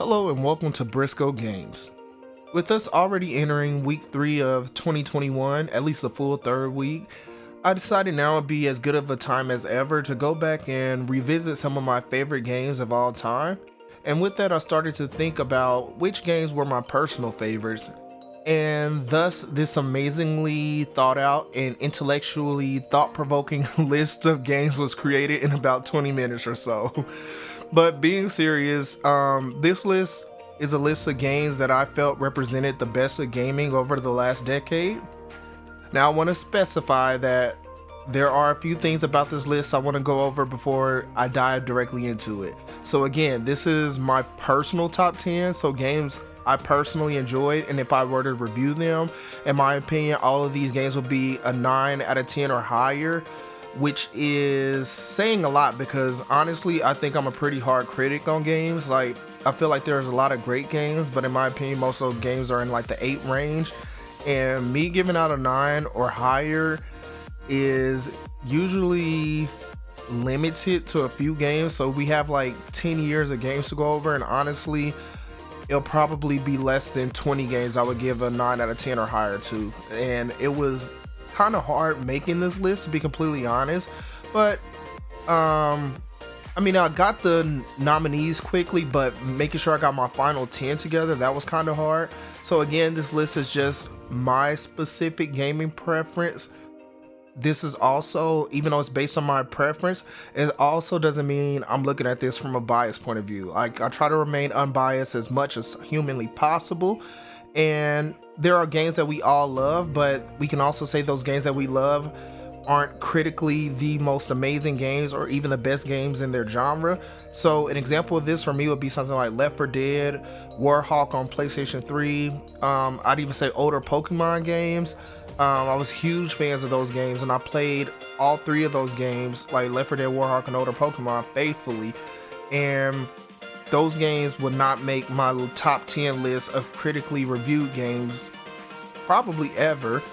Hello and welcome to Briscoe Games. With us already entering week 3 of 2021, at least the full third week, I decided now would be as good of a time as ever to go back and revisit some of my favorite games of all time. And with that, I started to think about which games were my personal favorites. And thus, this amazingly thought out and intellectually thought-provoking list of games was created in about 20 minutes or so. But being serious, this list is a list of games that I felt represented the best of gaming over the last decade. Now I want to specify that there are a few things about this list I want to go over before I dive directly into it. So again, this is my personal top 10, so games I personally enjoyed, and if I were to review them, in my opinion, all of these games would be a 9 out of 10 or higher, which is saying a lot because honestly, I think I'm a pretty hard critic on games. Like, I feel like there's a lot of great games, but in my opinion, most of the games are in like the 8 range, and me giving out a 9 or higher is usually limited to a few games. So we have like 10 years of games to go over, and honestly, it'll probably be less than 20 games I would give a 9 out of 10 or higher to. And it was kind of hard making this list, to be completely honest, but I mean, I got the nominees quickly, but making sure I got my final 10 together, that was kind of hard. So again, this list is just my specific gaming preference. This is also, even though it's based on my preference, it also doesn't mean I'm looking at this from a biased point of view. Like, I try to remain unbiased as much as humanly possible, and there are games that we all love, but we can also say those games that we love aren't critically the most amazing games or even the best games in their genre. So an example of this for me would be something like Left 4 Dead, Warhawk on PlayStation 3. I'd even say older Pokemon games. I was huge fans of those games, and I played all 3 of those games, like Left 4 Dead, Warhawk, and older Pokemon, faithfully. And those games would not make my top 10 list of critically reviewed games probably ever.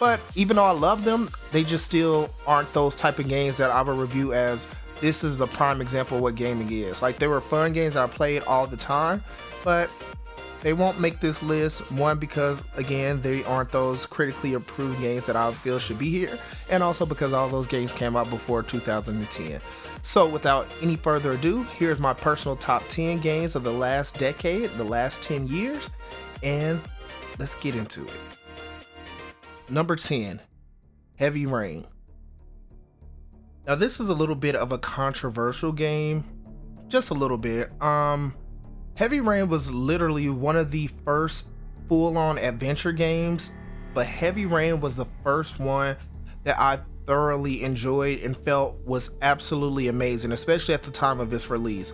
But even though I love them, they just still aren't those type of games that I would review as this is the prime example of what gaming is. Like, they were fun games that I played all the time, but they won't make this list, one, because again, they aren't those critically approved games that I feel should be here, and also because all those games came out before 2010. So without any further ado, here's my personal top 10 games of the last decade, the last 10 years, and let's get into it. Number 10, Heavy Rain. Now this is a little bit of a controversial game, just a little bit. Heavy Rain was literally one of the first full-on adventure games, but Heavy Rain was the first one that I thoroughly enjoyed and felt was absolutely amazing, especially at the time of its release.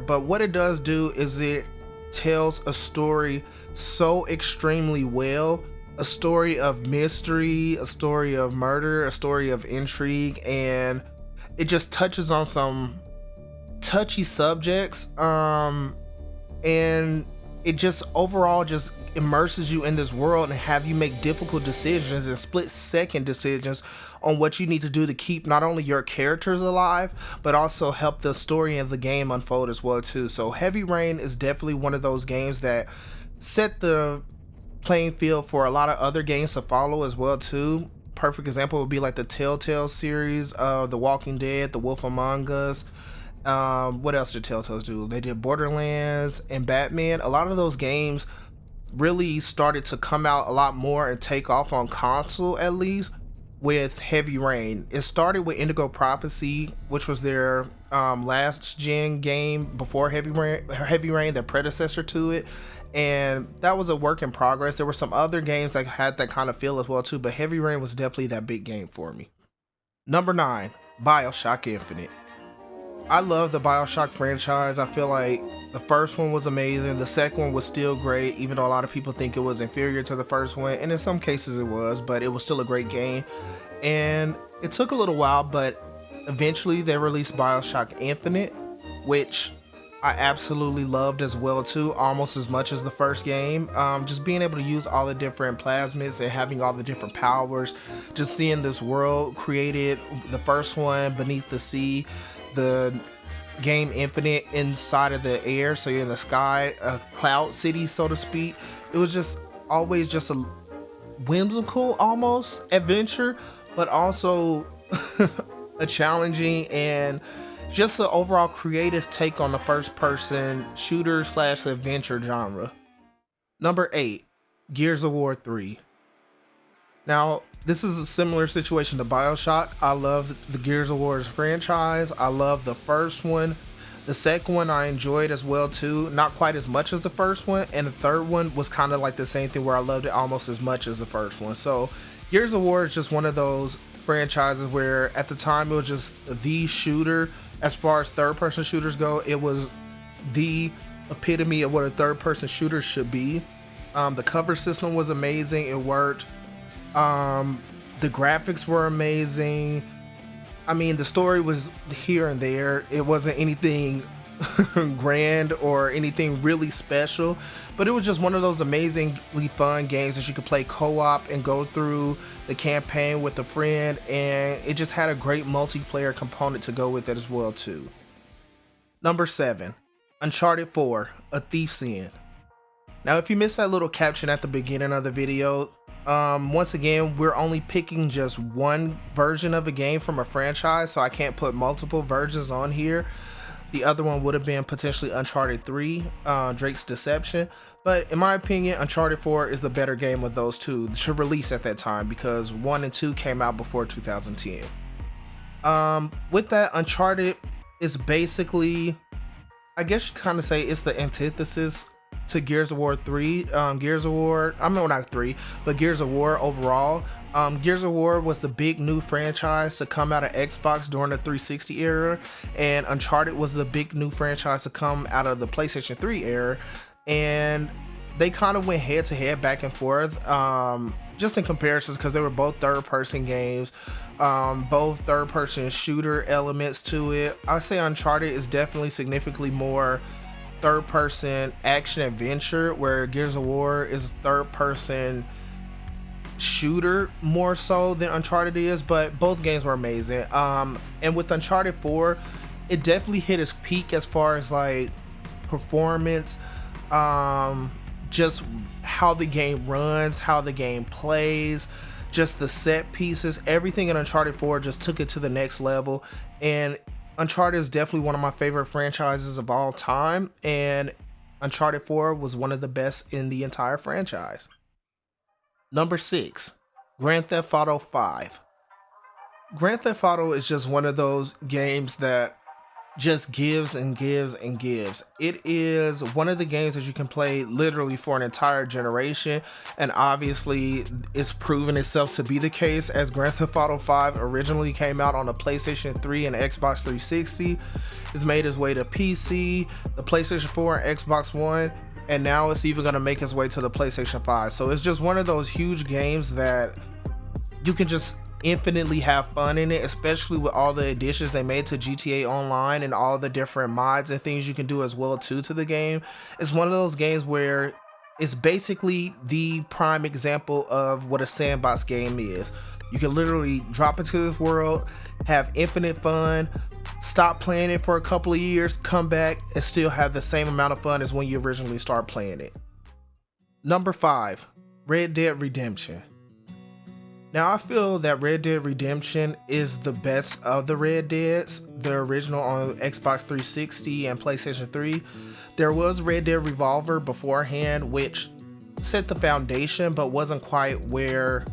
But what it does do is it tells a story so extremely well, a story of mystery, a story of murder, a story of intrigue, and it just touches on some touchy subjects, and it just overall just immerses you in this world and have you make difficult decisions and split-second decisions on what you need to do to keep not only your characters alive, but also help the story of the game unfold as well too. So Heavy Rain is definitely one of those games that set the playing field for a lot of other games to follow as well too. Perfect example would be like the Telltale series of The Walking Dead, The Wolf Among Us. What else did Telltale do? They did Borderlands and Batman. A lot of those games really started to come out a lot more and take off on console, at least with Heavy Rain. It started with Indigo Prophecy, which was their last gen game before Heavy Rain, their predecessor to it, and that was a work in progress. There were some other games that had that kind of feel as well too, but Heavy Rain was definitely that big game for me. Number 9, BioShock Infinite. I love the BioShock franchise. I feel like the first one was amazing. The second one was still great, even though a lot of people think it was inferior to the first one, and in some cases it was, but it was still a great game. And it took a little while, but eventually they released BioShock Infinite, which I absolutely loved as well too, almost as much as the first game. Just being able to use all the different plasmids and having all the different powers, just seeing this world created, the first one beneath the sea, the game infinite inside of the air, so you're in the sky, a cloud city, so to speak. It was just always just a whimsical almost adventure, but also a challenging and just an overall creative take on the first person shooter slash adventure genre. Number 8, Gears of War 3. Now, this is a similar situation to BioShock. I love the Gears of War franchise. I love the first one. The second one I enjoyed as well too, not quite as much as the first one, and the third one was kind of like the same thing where I loved it almost as much as the first one. So Gears of War is just one of those franchises where at the time it was just the shooter. As far as third-person shooters go, it was the epitome of what a third-person shooter should be. The cover system was amazing. It worked. The graphics were amazing. I mean, the story was here and there. It wasn't anything grand or anything really special, but it was just one of those amazingly fun games that you could play co-op and go through the campaign with a friend, and it just had a great multiplayer component to go with it as well too. Number 7, Uncharted 4, A Thief's End. Now, if you missed that little caption at the beginning of the video, once again, we're only picking just one version of a game from a franchise, so I can't put multiple versions on here. The other one would have been potentially Uncharted 3, Drake's Deception. But in my opinion, Uncharted 4 is the better game of those two to release at that time, because 1 and 2 came out before 2010. With that, Uncharted is basically, I guess you kind of say it's the antithesis to Gears of War 3. Gears of War, I mean, not 3, but Gears of War overall. Gears of War was the big new franchise to come out of Xbox during the 360 era, and Uncharted was the big new franchise to come out of the PlayStation 3 era, and they kind of went head to head, back and forth, just in comparisons, because they were both third-person games, both third-person shooter elements to it. I say Uncharted is definitely significantly more third-person action adventure, where Gears of War is third-person shooter more so than Uncharted is, but both games were amazing. And with Uncharted 4, it definitely hit its peak as far as like performance, just how the game runs, how the game plays, just the set pieces, everything in Uncharted 4 just took it to the next level. And Uncharted is definitely one of my favorite franchises of all time, and Uncharted 4 was one of the best in the entire franchise. Number 6, Grand Theft Auto 5. Grand Theft Auto is just one of those games that just gives and gives and gives. It is one of the games that you can play literally for an entire generation, and obviously it's proven itself to be the case, as Grand Theft Auto 5 originally came out on the PlayStation 3 and Xbox 360. It's made its way to PC, the PlayStation 4 and Xbox One, and now it's even going to make its way to the PlayStation 5. So it's just one of those huge games that you can just infinitely have fun in it, especially with all the additions they made to GTA Online and all the different mods and things you can do as well too to the game. It's one of those games where it's basically the prime example of what a sandbox game is. You can literally drop into this world, have infinite fun, stop playing it for a couple of years, come back and still have the same amount of fun as when you originally start playing it. Number 5, Red Dead Redemption. Now, I feel that Red Dead Redemption is the best of the Red Deads, the original on Xbox 360 and PlayStation 3. There was Red Dead Revolver beforehand, which set the foundation, but wasn't quite where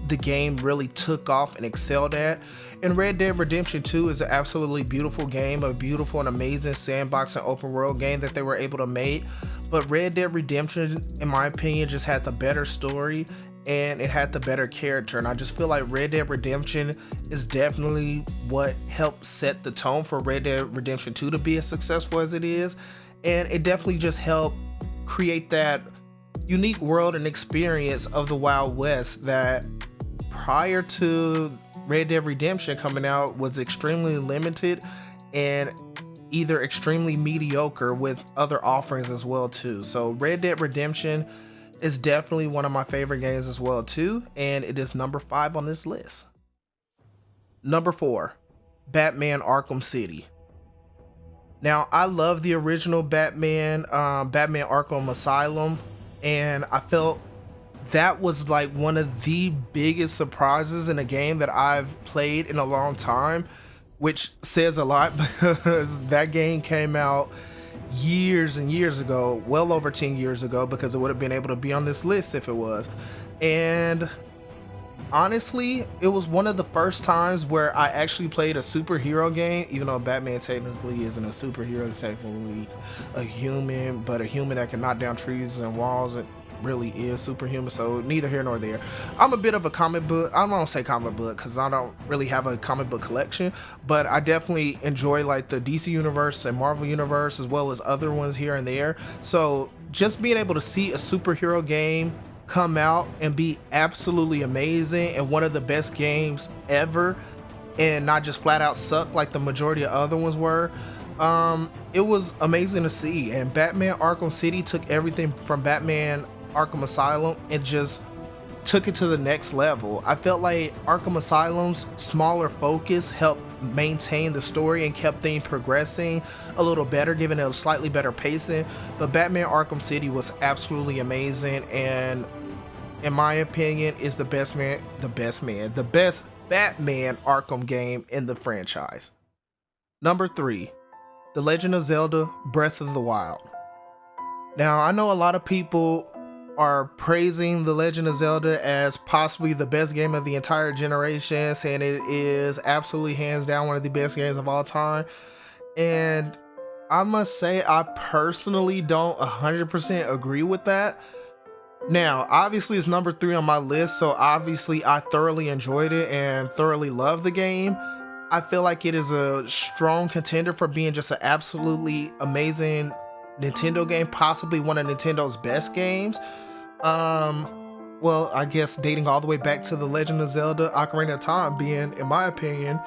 the game really took off and excelled at. And Red Dead Redemption 2 is an absolutely beautiful game, a beautiful and amazing sandbox and open world game that they were able to make. But Red Dead Redemption, in my opinion, just had the better story and it had the better character, and I just feel like Red Dead Redemption is definitely what helped set the tone for Red Dead Redemption 2 to be as successful as it is, and it definitely just helped create that unique world and experience of the Wild West that prior to Red Dead Redemption coming out was extremely limited and either extremely mediocre with other offerings as well too. So Red Dead Redemption is definitely one of my favorite games as well too, and it is number 5 on this list. Number 4, Batman Arkham City. Now, I love the original Batman, Batman Arkham Asylum, and I felt that was like one of the biggest surprises in a game that I've played in a long time, which says a lot because that game came out years and years ago, well over 10 years ago, because it would have been able to be on this list if it was. And honestly, it was one of the first times where I actually played a superhero game, even though Batman technically isn't a superhero, it's technically a human, but a human that can knock down trees and walls and really is superhuman, so neither here nor there. I'm a bit of a comic book, I don't say comic book because I don't really have a comic book collection, but I definitely enjoy like the DC universe and Marvel universe as well as other ones here and there. So just being able to see a superhero game come out and be absolutely amazing and one of the best games ever, and not just flat out suck like the majority of other ones were, it was amazing to see. And Batman Arkham City took everything from Batman Arkham Asylum and just took it to the next level. I felt like Arkham Asylum's smaller focus helped maintain the story and kept things progressing a little better, giving it a slightly better pacing. But Batman Arkham City was absolutely amazing, and in my opinion is the best Batman Arkham game in the franchise. Number 3, The Legend of Zelda Breath of the Wild. Now, I know a lot of people are praising The Legend of Zelda as possibly the best game of the entire generation, saying it is absolutely hands down one of the best games of all time. And I must say, I personally don't 100% agree with that. Now, obviously it's number 3 on my list, so obviously I thoroughly enjoyed it and thoroughly loved the game. I feel like it is a strong contender for being just an absolutely amazing Nintendo game, possibly one of Nintendo's best games. Well, I guess dating all the way back to The Legend of Zelda Ocarina of Time being, in my opinion,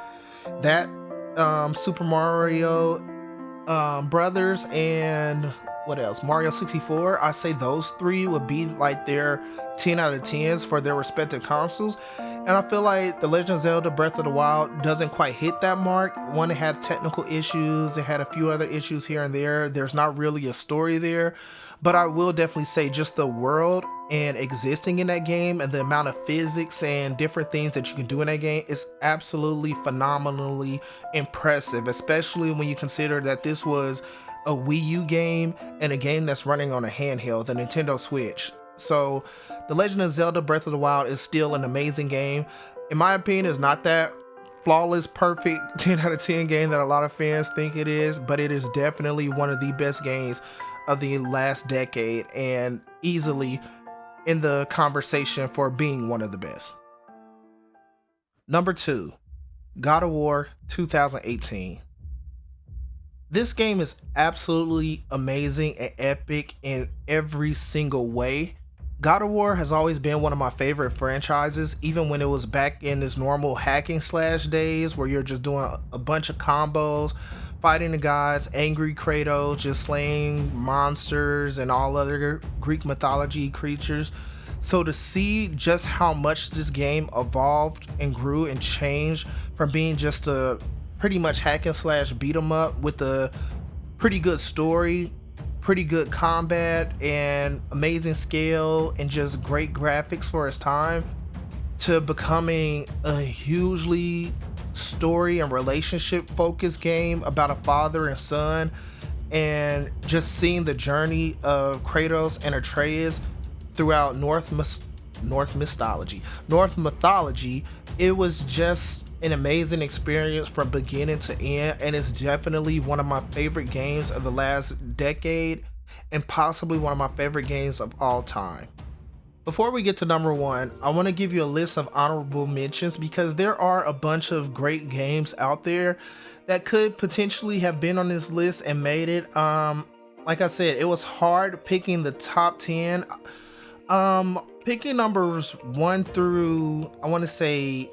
that Super Mario Brothers and what else? Mario 64. I say those 3 would be like their 10 out of 10s for their respective consoles. And I feel like The Legend of Zelda Breath of the Wild doesn't quite hit that mark. One, it had technical issues. It had a few other issues here and there. There's not really a story there. But I will definitely say just the world and existing in that game and the amount of physics and different things that you can do in that game is absolutely phenomenally impressive, especially when you consider that this was a Wii U game and a game that's running on a handheld, the Nintendo Switch. So The Legend of Zelda Breath of the Wild is still an amazing game. In my opinion, it's not that flawless, perfect 10 out of 10 game that a lot of fans think it is, but it is definitely one of the best games of the last decade and easily in the conversation for being one of the best. Number 2, God of War 2018. This game is absolutely amazing and epic in every single way. God of War has always been one of my favorite franchises, even when it was back in its normal hacking slash days where you're just doing a bunch of combos, fighting the gods, angry Kratos, just slaying monsters and all other Greek mythology creatures. So to see just how much this game evolved and grew and changed from being just a pretty much hack and slash beat 'em up with a pretty good story, pretty good combat, and amazing scale and just great graphics for its time, to becoming a hugely story and relationship focused game about a father and son, and just seeing the journey of Kratos and Atreus throughout North mythology. It was just an amazing experience from beginning to end, and it's definitely one of my favorite games of the last decade and possibly one of my favorite games of all time. Before we get to number 1, I want to give you a list of honorable mentions because there are a bunch of great games out there that could potentially have been on this list and made it. Like I said, it was hard picking the top 10. Picking numbers 1 through, I want to say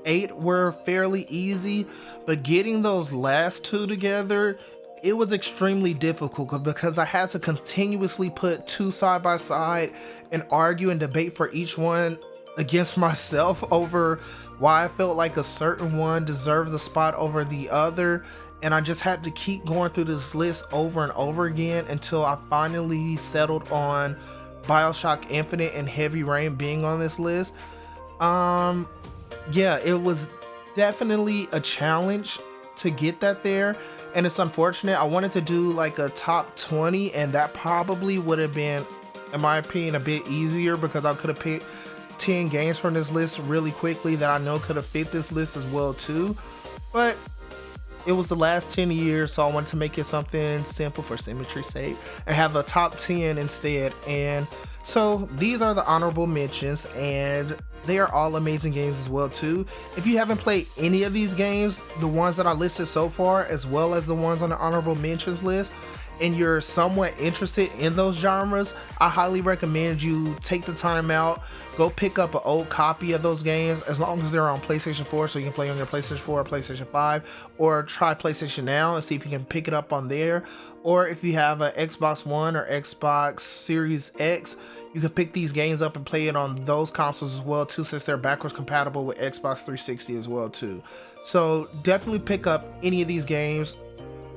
8 were fairly easy, but getting those last 2 together, it was extremely difficult because I had to continuously put 2 side by side and argue and debate for each one against myself over why I felt like a certain one deserved the spot over the other, and I just had to keep going through this list over and over again until I finally settled on BioShock Infinite and Heavy Rain being on this list. Yeah, it was definitely a challenge to get that there, and it's unfortunate. I wanted to do like a top 20, and that probably would have been, in my opinion, a bit easier because I could have picked 10 games from this list really quickly that I know could have fit this list as well too. But it was the last 10 years, so I wanted to make it something simple for symmetry's sake and have a top 10 instead. And so these are the honorable mentions, and they are all amazing games as well too. If you haven't played any of these games, the ones that I listed so far, as well as the ones on the honorable mentions list, and you're somewhat interested in those genres, I highly recommend you take the time out, go pick up an old copy of those games, as long as they're on PlayStation 4, so you can play on your PlayStation 4 or PlayStation 5, or try PlayStation Now and see if you can pick it up on there. Or if you have an Xbox One or Xbox Series X, you can pick these games up and play it on those consoles as well too, since they're backwards compatible with Xbox 360 as well too. So definitely pick up any of these games.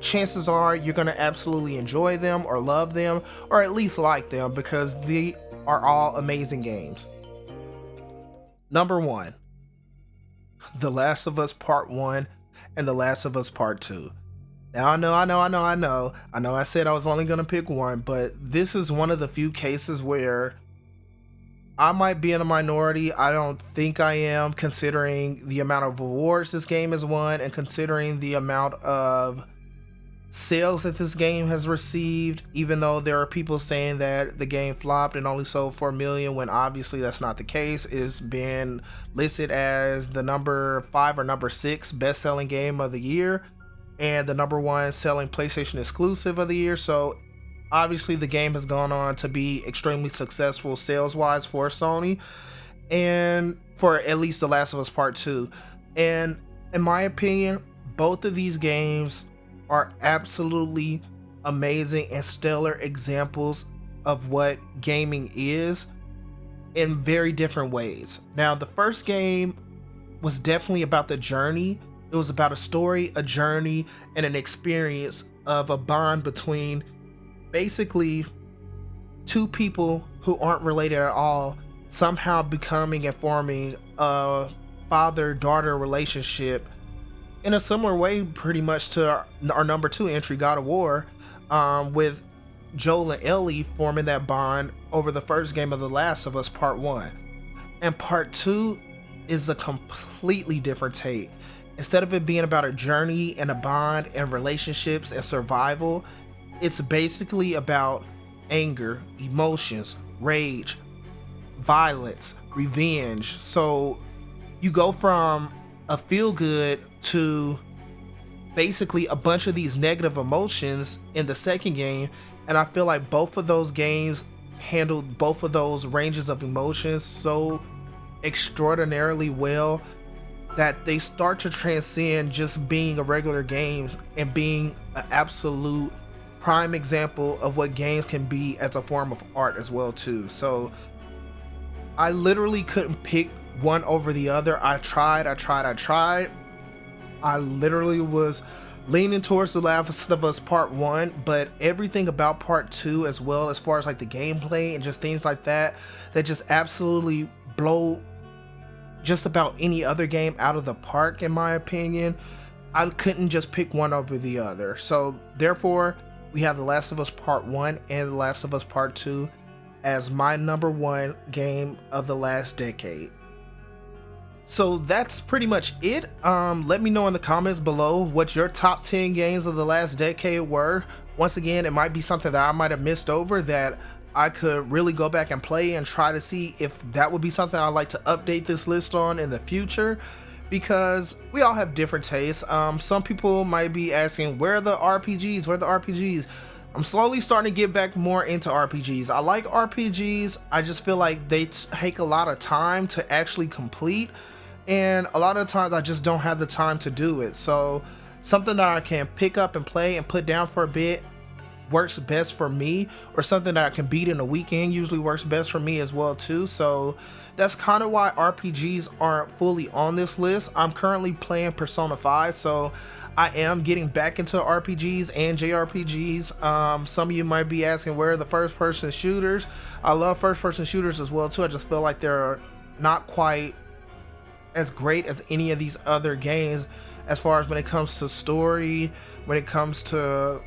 Chances are you're going to absolutely enjoy them or love them, or at least like them, because they are all amazing games. Number 1, The Last of Us Part 1 and The Last of Us Part 2. Now I know I said I was only going to pick one, but this is one of the few cases where I might be in a minority. I don't think I am, considering the amount of awards this game has won and considering the amount of sales that this game has received, even though there are people saying that the game flopped and only sold 4 million, when obviously that's not the case. It's been listed as the number 5 or number 6 best-selling game of the year and the number 1 selling PlayStation exclusive of the year. So obviously the game has gone on to be extremely successful sales-wise for Sony, and for at least The Last of Us Part 2. And in my opinion, both of these games are absolutely amazing and stellar examples of what gaming is in very different ways. Now, the first game was definitely about the journey. It was about a story, a journey, and an experience of a bond between basically two people who aren't related at all, somehow becoming and forming a father-daughter relationship in a similar way pretty much to our number 2 entry, God of War, with Joel and Ellie forming that bond over the first game of The Last of Us Part 1. And Part 2 is a completely different take. Instead of it being about a journey and a bond and relationships and survival, it's basically about anger, emotions, rage, violence, revenge. So you go from a feel-good to basically a bunch of these negative emotions in the second game, and I feel like both of those games handled both of those ranges of emotions so extraordinarily well that they start to transcend just being a regular game and being an absolute prime example of what games can be as a form of art as well too. So I literally couldn't pick one over the other. I tried. I literally was leaning towards The Last of Us Part 1, but everything about Part 2 as well, as far as like the gameplay and just things like that, that just absolutely blow just about any other game out of the park in my opinion. I couldn't just pick one over the other. So therefore, we have The Last of Us Part 1 and The Last of Us Part 2 as my number 1 game of the last decade. So that's pretty much it. Let me know in the comments below what your top 10 games of the last decade were. Once again, it might be something that I might have missed over that I could really go back and play and try to see if that would be something I'd like to update this list on in the future, because we all have different tastes. Some people might be asking, where are the RPGs? Where are the RPGs? I'm slowly starting to get back more into RPGs. I like RPGs. I just feel like they take a lot of time to actually complete, and a lot of times I just don't have the time to do it. So something that I can pick up and play and put down for a bit works best for me, or something that I can beat in a weekend usually works best for me as well too. So that's kind of why RPGs aren't fully on this list. I'm currently playing Persona 5, so I am getting back into RPGs and JRPGs. Some of you might be asking, where are the first person shooters? I love first person shooters as well too. I just feel like they're not quite as great as any of these other games as far as when it comes to story, when it comes to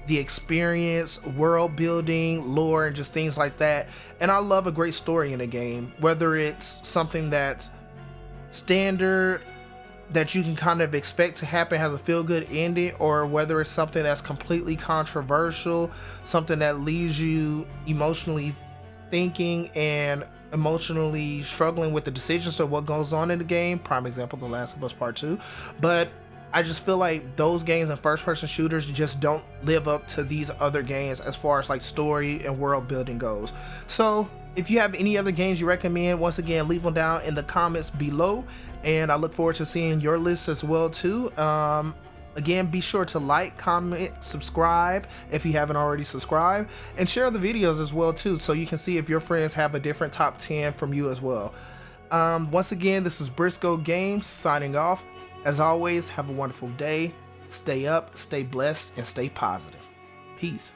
the experience, world building, lore, and just things like that. And I love a great story in a game, whether it's something that's standard that you can kind of expect to happen, has a feel-good ending, or whether it's something that's completely controversial, something that leaves you emotionally thinking and emotionally struggling with the decisions of what goes on in the game. Prime example, The Last of Us Part 2. But I just feel like those games and first-person shooters just don't live up to these other games as far as like story and world building goes. So if you have any other games you recommend, once again, leave them down in the comments below, and I look forward to seeing your list as well too. Again, be sure to like, comment, subscribe if you haven't already subscribed, and share the videos as well too, so you can see if your friends have a different top 10 from you as well. Once again, this is Briscoe Games signing off. As always, have a wonderful day. Stay up, stay blessed, and stay positive. Peace.